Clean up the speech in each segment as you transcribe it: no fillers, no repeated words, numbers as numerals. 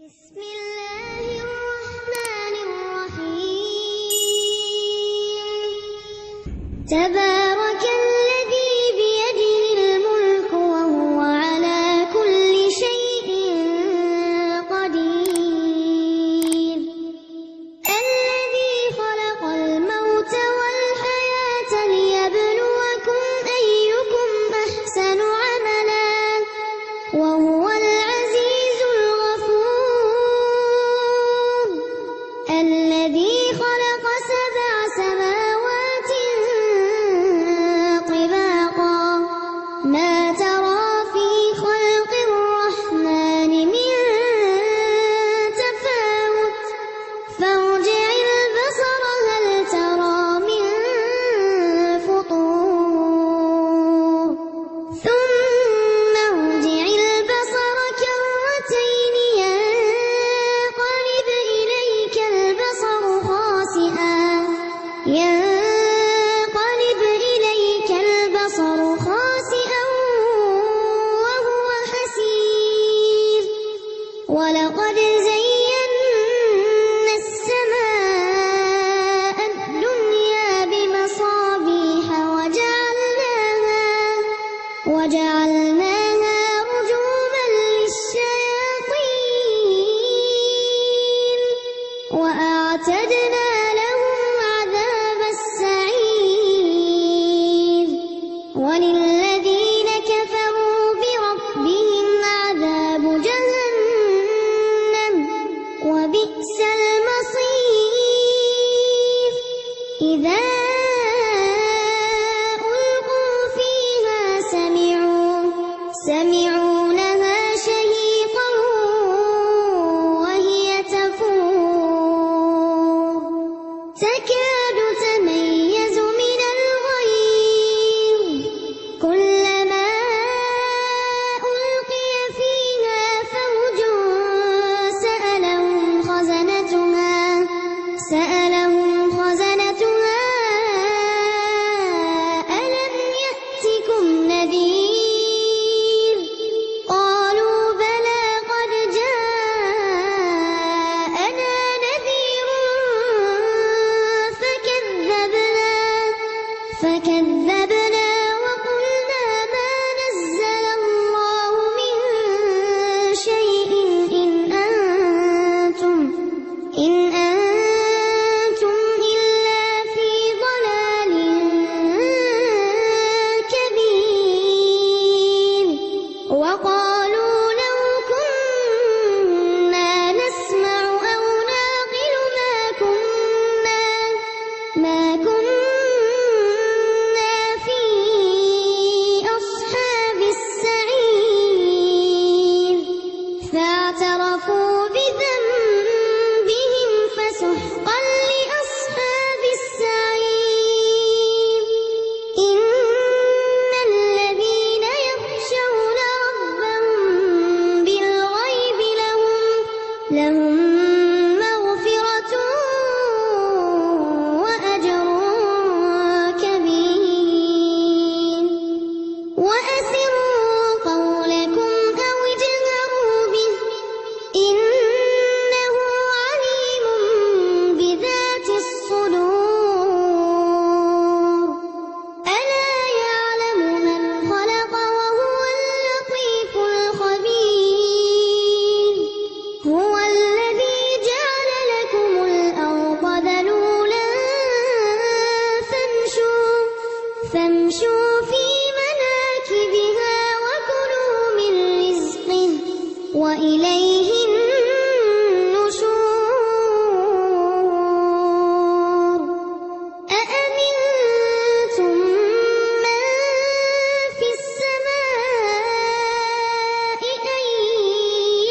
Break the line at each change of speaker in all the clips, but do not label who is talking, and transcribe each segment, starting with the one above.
بسم الله الرحمن الرحيم تبارك الذي بيده الملك وهو على كل شيء قدير الذي خلق الموت والحياة ليبلوكم أيكم أحسن عملا وهو العزيز الغفور الذي خلق 7 سماوات طباقا ما ترى في خلق الرحمن من تفاوت فارجع البصر هل ترى من فطور ثم ارجع البصر كرتين ينقلب إليك البصر خاسئا وهو حسير ولقد زينا السماء الدنيا بمصابيح وجعلناها رجوما للشياطين وأعتدنا لهم عذاب السعير وللذين كفروا بربهم عذاب جهنم وبئس المصير إذا ألقوا فيها سمعوا لها شهيقا وهي تفور تكاد تميز من الغيظ كلما ألقي فيها فوج سألهم خزنتها ألم يأتكم نذير قالوا بلى قد جاءنا نذير فكذبنا وقلنا ما نزل الله من شيء إن أنتم إلا في ضلال كبير وقالوا لو كنا نسمع أو نعقل ما كنا في أصحاب السعير فاعترفوا بذنبهم فسحقا لأصحاب السعير إن الذين يخشون ربهم بالغيب لهم مغفرة وأجر كبير وأسروا قولكم أو اجهروا به إنه عليم بذات الصدور ألا يعلم من خلق وهو اللطيف الخبير هو الذي جعل لكم الأرض ذلولا فامشوا في مناكبها وكلوا من رزقه وإليه النشور أأمنتم من في السماء أن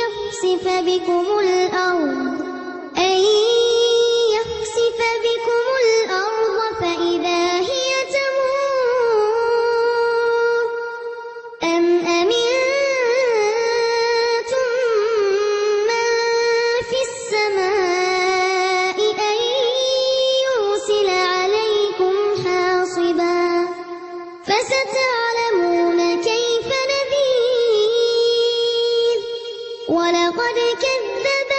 يخسف بكم الأرض فإذا هي تمور أم أمنتم من في السماء أن يرسل عليكم حاصبا فستعلمون كيف نذير ولقد كذب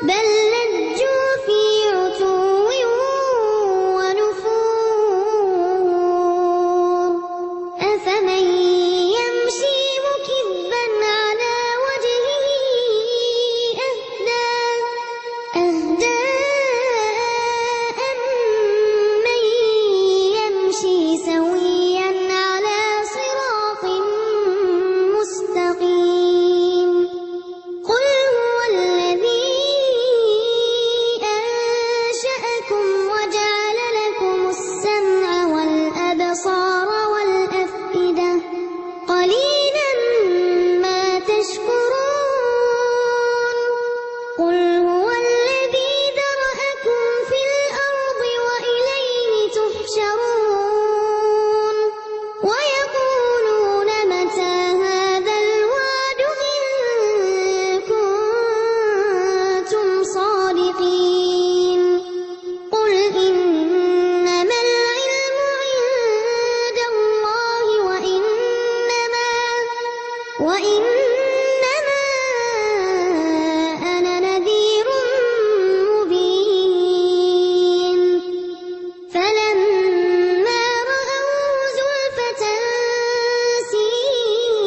بل لجوا في عتو ونفور أفمن يمشي مكبا على وجهه أهدى أمن يمشي سويا على صراط مستقيم قل هو الذي أنشأكم وجعل لكم السمع والأبصار والأفئدة قليلا ما تشكرون قل هو الذي ذرأكم في الأرض وإليه تحشرون ويقولون متى هذا الوعد إن كنتم صادقين قل إنما العلم عند الله وإنما أنا نذير مبين فلما رأوه زلفة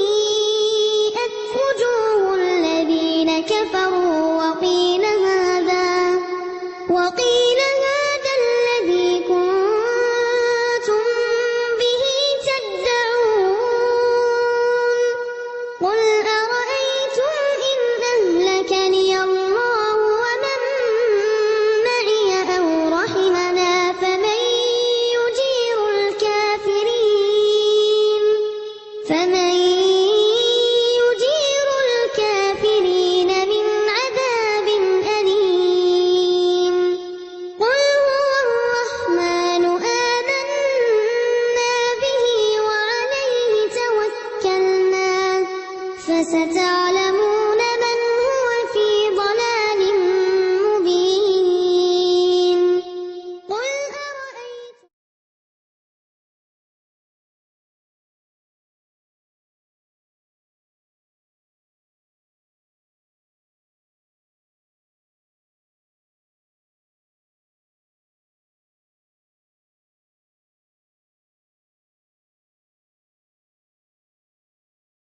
سيئت وجوه الذين كفروا وقيل هذا الذي كنتم به تدعون قل أرأيتم إن أهلكني الله ومن معي أو رحمنا فمن يجير الكافرين من عذاب أليم قل هو الرحمن آمنا به وعليه توكلنا فستعلمون